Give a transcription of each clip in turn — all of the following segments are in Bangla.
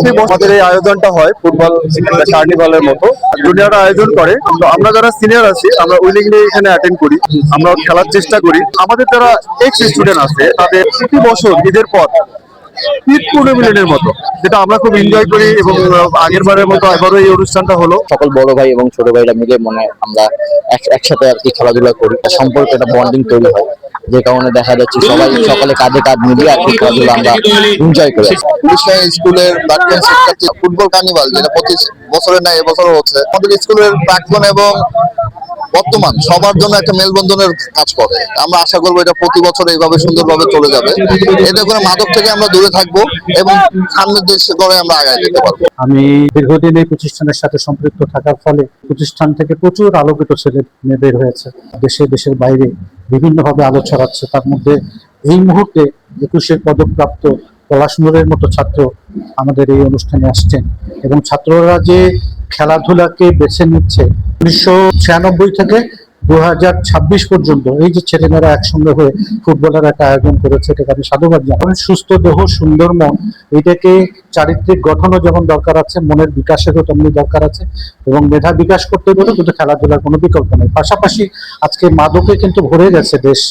প্রতি বছর আমাদের এই আয়োজনটা হয় ফুটবল কার্নিভালের মতো জুনিয়ররা আয়োজন করে। তো আমরা যারা সিনিয়র আছি আমরা উইলিংলি এখানে অ্যাটেন্ড করি, আমরা খেলার চেষ্টা করি। আমাদের যারা এক্স স্টুডেন্ট আছে তাদের প্রতি বছর ঈদের পর ঈদ টুর্নামেন্টের মতো, যেটা আমরা খুব এনজয় করি। এবং আগের বারের মতো এবারও এই অনুষ্ঠানটা হলো। সকল বড় ভাই এবং ছোট ভাইরা মিলে মনে আমরা একসাথে আর কি খেলাধুলা করি, সম্পর্ক একটা বন্ডিং তৈরি হয়, যে কারণে দেখা যাচ্ছে সবাই সকালে কাঁধে কাঁধ মিলিয়ে আর কি খেলাধুলা আমরা এনজয় করি। স্কুলের প্রাক্তন শিক্ষার্থী ফুটবল কার্নিভাল, যেটা প্রতি বছরের ন্যায় এবছরও হচ্ছে, আমাদের স্কুলের প্রাক্তন এবং বর্তমান সবার জন্য একটা মেলবন্ধনের কাজ করে। আমরা আশা করবো এটা প্রতি বছর এইভাবে সুন্দরভাবে চলে যাবে। এতে করে মাদক থেকে আমরা দূরে থাকবো এবং সামনের দেশে করে আমরা আগায় যেতে পারবো। আমি দীর্ঘদিন এই প্রতিষ্ঠানের সাথে সম্পৃক্ত থাকার ফলে প্রতিষ্ঠান থেকে প্রচুর আলোকিত ছেলে মেয়ে বের হয়েছে, দেশের বাইরে বিভিন্নভাবে আলো ছড়াচ্ছে। তার মধ্যে এই মুহূর্তে 21-এর পদকপ্রাপ্ত পলাশনুরের মতো ছাত্র আমাদের এই অনুষ্ঠানে আসছেন। এবং ছাত্ররা যে খেলাধুলাকে বেছে নিচ্ছে 1996 থেকে 2026 পর্যন্ত, এই যে ছেলেমেয়েরা একসঙ্গে হয়ে ফুটবলের একটা আয়োজন করেছে, এটাকে আমি সাধুবাদ জানাই। সুস্থ দেহ সুন্দর মন, এটাকে চারিত্রিক গঠনও যেমন দরকার আছে, মনের বিকাশেরও তেমনি দরকার আছে। এবং মেধা বিকাশ করতে গেলে কিন্তু খেলাধুলার কোনো বিকল্প নেই। পাশাপাশি আজকে মাদকে কিন্তু ভরে গেছে দেশ,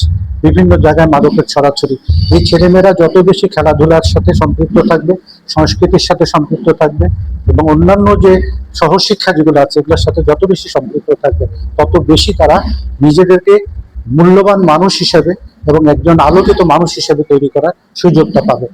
বিভিন্ন জায়গায় মাদকের ছড়াছড়ি। এই ছেলেমেয়েরা যত বেশি খেলাধুলার সাথে সম্পৃক্ত থাকবে, সংস্কৃতির সাথে সম্পৃক্ত থাকবে এবং অন্যান্য যে সহশিক্ষা যেগুলো আছে এগুলোর সাথে যত বেশি সম্পৃক্ত থাকবে, তত বেশি তারা নিজেদেরকে মূল্যবান মানুষ হিসেবে এবং একজন আলোকিত মানুষ হিসেবে তৈরি করার সুযোগটা পাবে।